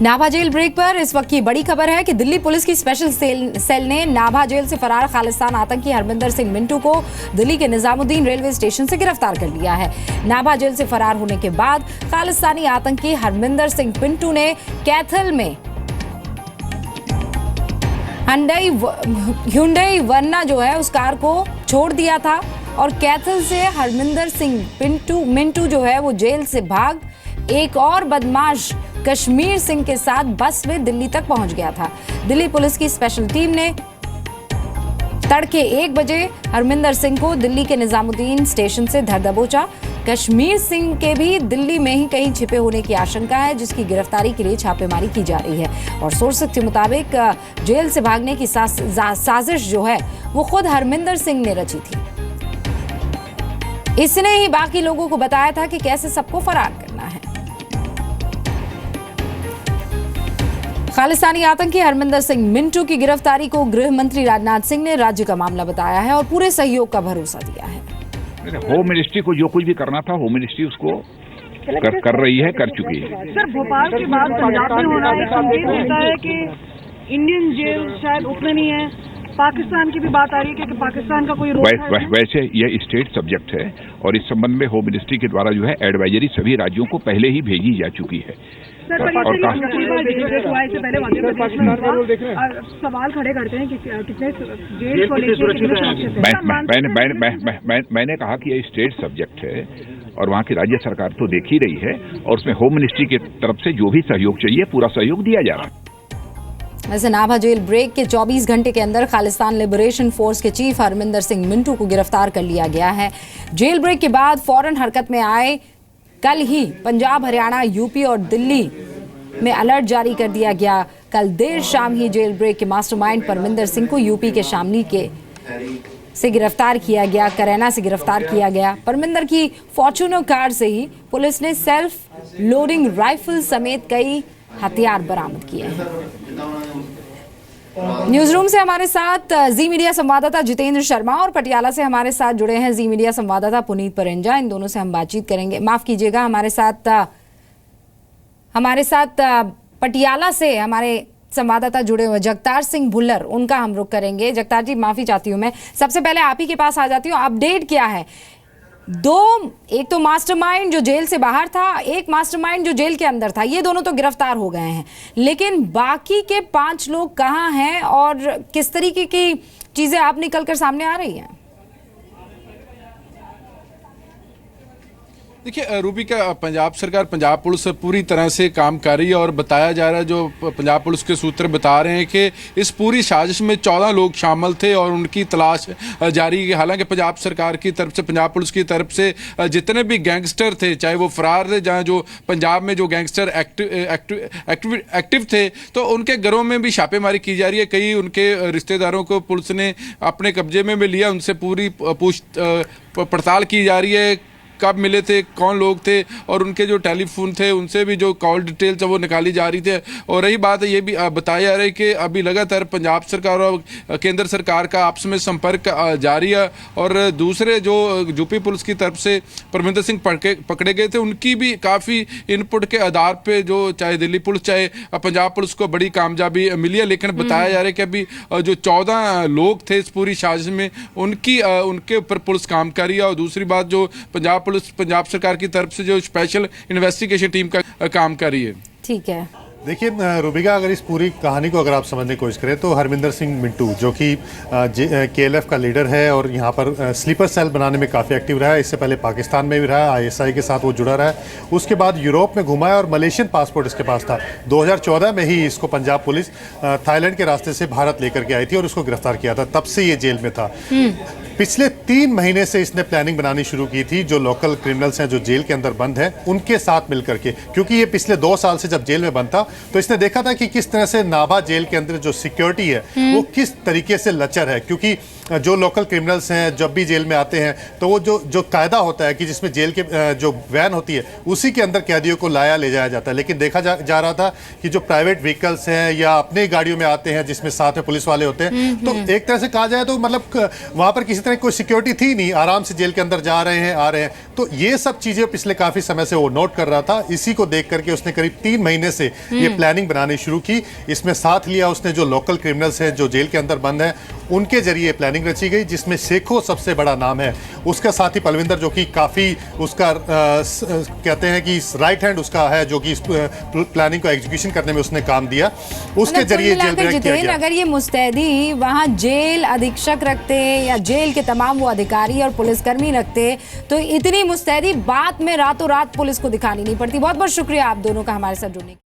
Nabha jail break पर इस वक्त की बड़ी खबर है कि दिल्ली पुलिस की स्पेशल सेल ने नाभा जेल से फरार खालिस्तान आतंकी हरमिंदर सिंह मिंटू को दिल्ली के निजामुद्दीन रेलवे स्टेशन से गिरफ्तार कर लिया है। नाभा जेल से फरार होने के बाद खालिस्तानी आतंकी हरमिंदर सिंह मिंटू ने कैथल में हुंडई वर्ना जो है उस कार को छोड़ दिया था और कैथल से हरमिंदर सिंह मिंटू जो है वो जेल से भाग एक और बदमाश कश्मीर सिंह के साथ बस में दिल्ली तक पहुंच गया था। दिल्ली पुलिस की स्पेशल टीम ने तड़के 1 बजे हरमिंदर सिंह को दिल्ली के निजामुद्दीन स्टेशन से धर दबोचा। कश्मीर सिंह के भी दिल्ली में ही कहीं छिपे होने की आशंका है, जिसकी गिरफ्तारी के लिए छापेमारी की जा रही है। और सोर्सेस के मुताबिक जेल से भागने की साजिश जो है वो खुद हरमिंदर सिंह ने रची थी। इसने ही बाकी लोगों को बताया था कि कैसे सबको फरार करना है। खालिस्तानी आतंकी हरमिंदर सिंह मिंटू की गिरफ्तारी को गृह मंत्री राजनाथ सिंह ने राज्य का मामला बताया है और पूरे सहयोग का भरोसा दिया है। होम मिनिस्ट्री को जो कुछ भी करना था होम मिनिस्ट्री उसको कर रही है, कर चुकी है। सर, भोपाल के बाद पंजाब में होना है, संकेत मिलता है कि इंडियन जेल शायद उतने नहीं है। पाकिस्तान की भी बात आ रही है कि पाकिस्तान का कोई रोल है। वैसे यह स्टेट सब्जेक्ट है और इस संबंध में होम मिनिस्ट्री के द्वारा जो है एडवाइजरी सभी राज्यों को पहले ही भेजी जा चुकी है। सर, और सवाल खड़े करते हैं कि कितने जेल को लेकर मैंने कहा कि ये स्टेट सब्जेक्ट है और वहाँ की राज्य सरकार तो देख ही रही है और उसमें होम मिनिस्ट्री की तरफ से जो भी सहयोग चाहिए पूरा सहयोग दिया जा रहा है। वैसे नाभा जेल ब्रेक के 24 घंटे के अंदर खालिस्तान लिबरेशन फोर्स के चीफ हरमिंदर सिंह मिंटू को गिरफ्तार कर लिया गया है। जेल ब्रेक के बाद फौरन हरकत में आए कल ही पंजाब, हरियाणा, यूपी और दिल्ली में अलर्ट जारी कर दिया गया। कल देर शाम ही जेल ब्रेक के मास्टरमाइंड परमिंदर सिंह को यूपी के शामली से गिरफ्तार किया गया, करैना से गिरफ्तार किया गया। परमिंदर की फॉर्च्यूनर कार से ही पुलिस ने सेल्फ लोडिंग राइफल समेत कई हथियार बरामद किए हैं। न्यूज रूम से हमारे साथ जी मीडिया संवाददाता जितेंद्र शर्मा और पटियाला से हमारे साथ जुड़े हैं जी मीडिया संवाददाता पुनीत परिंजा। इन दोनों से हम बातचीत करेंगे। माफ कीजिएगा, हमारे साथ पटियाला से हमारे संवाददाता जुड़े हुए जगतार सिंह भुल्लर, उनका हम रुख करेंगे। जगतार जी, माफी चाहती हूँ, मैं सबसे पहले आप ही के पास आ जाती हूँ। अपडेट क्या है? एक तो मास्टरमाइंड जो जेल से बाहर था, एक मास्टरमाइंड जो जेल के अंदर था, ये दोनों तो गिरफ्तार हो गए हैं, लेकिन बाकी के 5 लोग कहाँ हैं और किस तरीके की चीजें आप निकल कर सामने आ रही हैं? देखिए रूबी का पंजाब सरकार, पंजाब पुलिस पूरी तरह से काम कर रही है और बताया जा रहा है, जो पंजाब पुलिस के सूत्र बता रहे हैं कि इस पूरी साजिश में 14 लोग शामिल थे और उनकी तलाश जारी है। हालांकि पंजाब सरकार की तरफ से, पंजाब पुलिस की तरफ से जितने भी गैंगस्टर थे, चाहे वो फरार थे, जहाँ जो पंजाब में जो गैंगस्टर एक्टिव थे, तो उनके घरों में भी छापेमारी की जा रही है। कई उनके रिश्तेदारों को पुलिस ने अपने कब्जे में भी लिया, उनसे पूरी पड़ताल की जा रही है, कब मिले थे, कौन लोग थे और उनके जो टेलीफोन थे उनसे भी जो कॉल डिटेल्स वो निकाली जा रही थी। और रही बात ये भी बताया जा रहा है कि अभी लगातार पंजाब सरकार और केंद्र सरकार का आपस में संपर्क जारी है। और दूसरे जो यूपी पुलिस की तरफ से परमिंदर सिंह पकड़े गए थे, उनकी भी काफ़ी इनपुट के आधार पर जो चाहे दिल्ली पुलिस चाहे पंजाब पुलिस को बड़ी कामयाबी मिली है। लेकिन बताया जा रहा है कि अभी जो 14 लोग थे इस पूरी साजिश में, उनके ऊपर पुलिस काम कर रही है। और दूसरी बात, जो पंजाब सरकार की तरफ से जो स्पेशल इन्वेस्टिगेशन टीम का काम कर रही है। ठीक है, देखिए रूबिका, अगर इस पूरी कहानी को अगर आप समझने की कोशिश करें तो हरमिंदर सिंह मिंटू जो कि KLF का लीडर है और यहाँ पर स्लीपर सेल बनाने में काफ़ी एक्टिव रहा है। इससे पहले पाकिस्तान में भी रहा, ISI के साथ वो जुड़ा रहा है। उसके बाद यूरोप में घुमा है और मलेशियन पासपोर्ट इसके पास था। 2014 में ही इसको पंजाब पुलिस थाईलैंड के रास्ते से भारत लेकर के आई थी और उसको गिरफ्तार किया था। तब से ये जेल में था। पिछले 3 महीने से इसने प्लानिंग बनानी शुरू की थी, जो लोकल क्रिमिनल्स हैं जो जेल के अंदर बंद हैं उनके साथ मिलकर के, क्योंकि ये पिछले 2 साल से जब जेल में बंद था तो इसने देखा था कि किस तरह से नाभा जेल के अंदर जो सिक्योरिटी है वो किस तरीके से लचर है। क्योंकि जो लोकल क्रिमिनल्स हैं जब भी जेल में आते हैं तो वो जो कायदा होता है कि जिसमें जेल के जो वैन होती है उसी के अंदर कैदियों को ले जाया जाता है, लेकिन देखा जा रहा था कि जो प्राइवेट व्हीकल्स हैं या अपनी गाड़ियों में आते हैं जिसमें साथ में पुलिस वाले होते हैं, तो एक तरह से कहा जाए तो मतलब वहां पर किसी तरह कोई सिक्योरिटी थी नहीं, आराम से जेल के अंदर जा रहे हैं आ रहे हैं। तो ये सब चीजें पिछले काफी समय से वो नोट कर रहा था। इसी को देख करके उसने करीब 3 महीने से ये प्लानिंग बनानी शुरू की। इसमें साथ लिया उसने जो लोकल क्रिमिनल्स हैं जो जेल के अंदर बंद हैं, उनके जरिए प्लानिंग रची गई, जिसमें शेखो सबसे बड़ा नाम है। उसका साथी पलविंदर जो कि काफी उसका कहते हैं कि राइट हैंड उसका है, जो कि इस प्लानिंग को एग्जीक्यूशन करने में उसने काम दिया, उसके जरिए जेल ब्रेक किया गया। अगर ये मुस्तैदी वहां जेल अधीक्षक रखते या जेल के तमाम वो अधिकारी और पुलिसकर्मी रखते तो इतनी मुस्तैदी बात में रातों रात पुलिस को दिखानी नहीं पड़ती। बहुत बहुत शुक्रिया आप दोनों का हमारे साथ जुड़ने